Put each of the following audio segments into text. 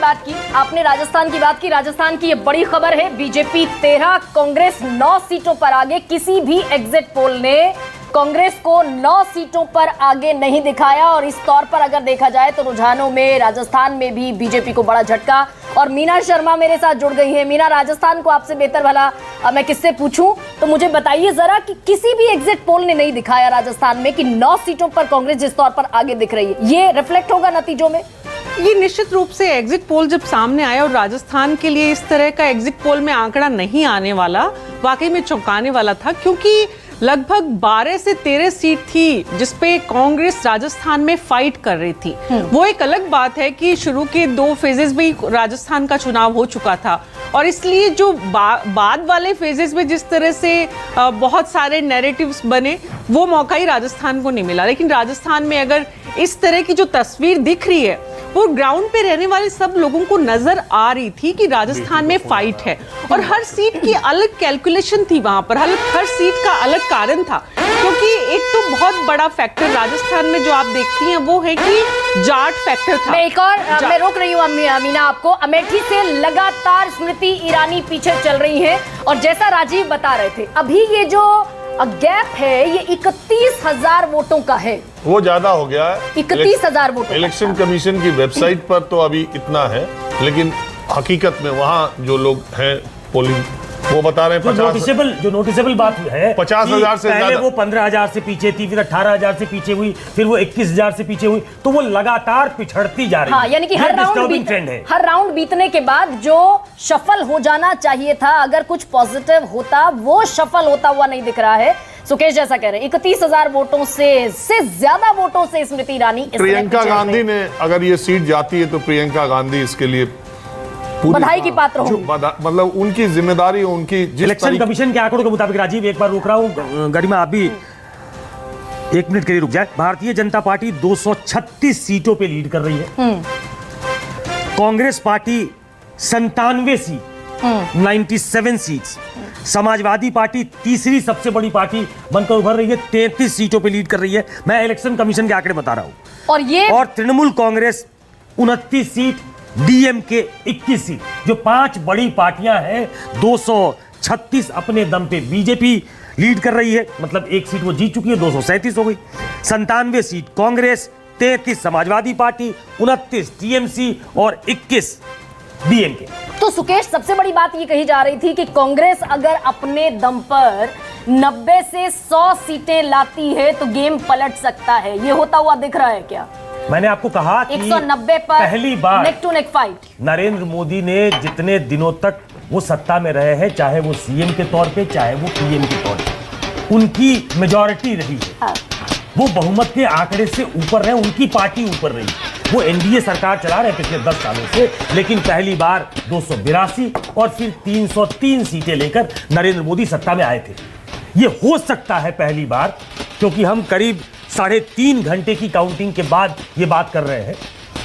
बात की, आपने राजस्थान की बात की। राजस्थान की ये बड़ी खबर है, बीजेपी 13, कांग्रेस 9 सीटों पर आगे। किसी भी एग्जिट पोल ने कांग्रेस को 9 सीटों पर आगे नहीं दिखाया और इस तौर पर अगर देखा जाए तो रुझानों में राजस्थान में भी बीजेपी को बड़ा झटका। और मीना शर्मा मेरे साथ जुड़ गई है। मीना, राजस्थान को आपसे बेहतर भला मैं किससे पूछूं, तो मुझे बताइए जरा कि किसी भी एग्जिट पोल ने नहीं दिखाया राजस्थान में कि 9 सीटों पर कांग्रेस जिस तौर पर आगे दिख रही है, ये रिफ्लेक्ट होगा नतीजों में? ये निश्चित रूप से एग्जिट पोल जब सामने आया और राजस्थान के लिए इस तरह का एग्जिट पोल में आंकड़ा नहीं आने वाला वाकई में चौंकाने वाला था, क्योंकि लगभग 12 से 13 सीट थी जिसपे कांग्रेस राजस्थान में फाइट कर रही थी। वो एक अलग बात है कि शुरू के 2 फेजेस में राजस्थान का चुनाव हो चुका था और इसलिए जो बाद वाले फेजेस में जिस तरह से बहुत सारे नैरेटिव्स बने वो मौका ही राजस्थान को नहीं मिला। लेकिन राजस्थान में अगर इस तरह की जो तस्वीर दिख रही है वो ग्राउंड पे रहने वाले सब लोगों को नजर आ रही थी कि राजस्थान में फाइट है और हर सीट की अलग कैलकुलेशन थी वहां पर, हर सीट का अलग कारण था। क्योंकि एक तो बहुत बड़ा फैक्टर राजस्थान में जो आप देखती हैं वो है कि जाट फैक्टर था। मैं रोक रही हूँ मीना आपको। अमेठी से लगातार स्मृति ईरानी पीछे चल रही है और जैसा राजीव बता रहे थे, अभी ये जो गैप है ये 31,000 वोटों का है। वो ज्यादा हो गया है, 31,000 वोटों। इलेक्शन कमीशन की वेबसाइट पर तो अभी इतना है, लेकिन हकीकत में वहाँ जो लोग हैं पोलिंग वो बता रहे हैं जो नोटिसेबल बात है 50,000 से पहले वो 15,000 से पीछे थी, फिर 18,000 से पीछे हुई, फिर वो 21,000 से पीछे हुई, तो वो लगातार पिछड़ती जा रही है। हाँ, यानी कि हर राउंड बीतने के बाद जो शफल हो जाना चाहिए था, अगर कुछ पॉजिटिव होता वो शफल होता हुआ नहीं दिख रहा है। सुकेश जैसा कह रहे हैं 31,000 वोटों से ज्यादा वोटों से स्मृति ईरानी, प्रियंका गांधी ने अगर ये सीट जाती है तो प्रियंका गांधी इसके लिए बधाई की पात्र होंगी। मतलब उनकी जिम्मेदारी, उनकी इलेक्शन कमीशन के आंकड़ों के मुताबिक, राजीव एक बार रोक रहा हूं, गरिमा आप भी 1 मिनट के लिए रुक जाए। भारतीय जनता पार्टी 236 सीटों पे लीड कर रही है। Congress party 97 seat, 97 seats. Samajwadi party तीसरी सबसे बड़ी पार्टी बनकर उभर रही है, 33 सीटों पे लीड कर रही है। मैं इलेक्शन कमीशन के आंकड़े बता रहा हूं। और Trinamool Congress 29 seat, DMK 21 seat. जो 5 बड़ी पार्टियां हैं, 236 अपने दम पे बीजेपी लीड कर रही है, मतलब 1 सीट वो जीत चुकी है, 237 हो गई। 97 seat Congress, 33 Samajwadi party, 29 TMC और 21 डीएमके। तो सुकेश, सबसे बड़ी बात ये कही जा रही थी कि कांग्रेस अगर अपने दम पर 90 से 100 सीटें लाती है तो गेम पलट सकता है। ये होता हुआ दिख रहा है क्या? मैंने आपको कहा कि 190 पर पहली बार neck to neck fight Narendra Modi ने जितने दिनों तक वो सत्ता में रहे हैं, चाहे वो सीएम के तौर पे चाहे वो पीएम के तौर पे, उनकी मेजॉरिटी रही है। हाँ। वो बहुमत के आंकड़े से ऊपर रहे, उनकी पार्टी ऊपर रही। वो एनडीए सरकार चला रहे पिछले 10 सालों से, लेकिन पहली बार 282 और फिर 303 सीटें लेकर नरेंद्र मोदी सत्ता में आए थे। ये हो सकता है पहली बार, क्योंकि हम करीब 3.5 घंटे की काउंटिंग के बाद ये बात कर रहे हैं।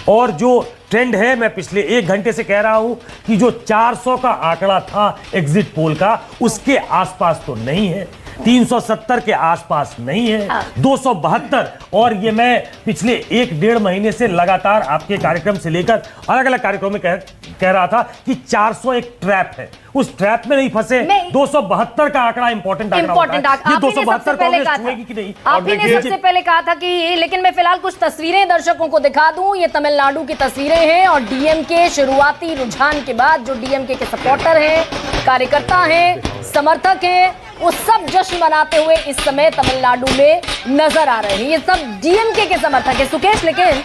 और जो ट्रेंड है, मैं पिछले 1 घंटे से कह रहा हूं कि जो 400 का आंकड़ा था एग्जिट पोल का, उसके आसपास तो नहीं है, 370 के आसपास नहीं है, 272। और ये मैं पिछले 1-1.5 महीने से लगातार आपके कार्यक्रम से लेकर अलग अलग कार्यक्रमों में कह रहा था कि 400 एक ट्रैप है, उस ट्रैप में नहीं फंसे। 272 का आंकड़ा इंपॉर्टेंट आंकड़ा है। ये 272 कांग्रेस छुएगी कि नहीं? आपने सबसे पहले कहा था कि, लेकिन मैं फिलहाल कुछ तस्वीरें दर्शकों को दिखा दूं। ये तमिलनाडु की तस्वीरें हैं और डीएमके शुरुआती रुझान के बाद जो डीएमके के सपोर्टर हैं, कार्यकर्ता हैं, समर्थक हैं, वो सब जश्न मनाते हुए इस समय तमिलनाडु में नजर आ रहे हैं। ये सब डीएमके के समर्थक है सुकेश। लेकिन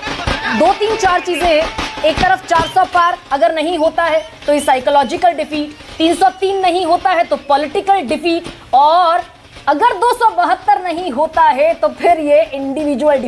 2-3-4 चीजें हैं। एक तरफ 400 पार अगर नहीं होता है तो ये साइकोलॉजिकल डिफीट, 303 नहीं होता है तो पॉलिटिकल डिफीट, और अगर 272 नहीं होता है तो फिर ये इंडिविजुअल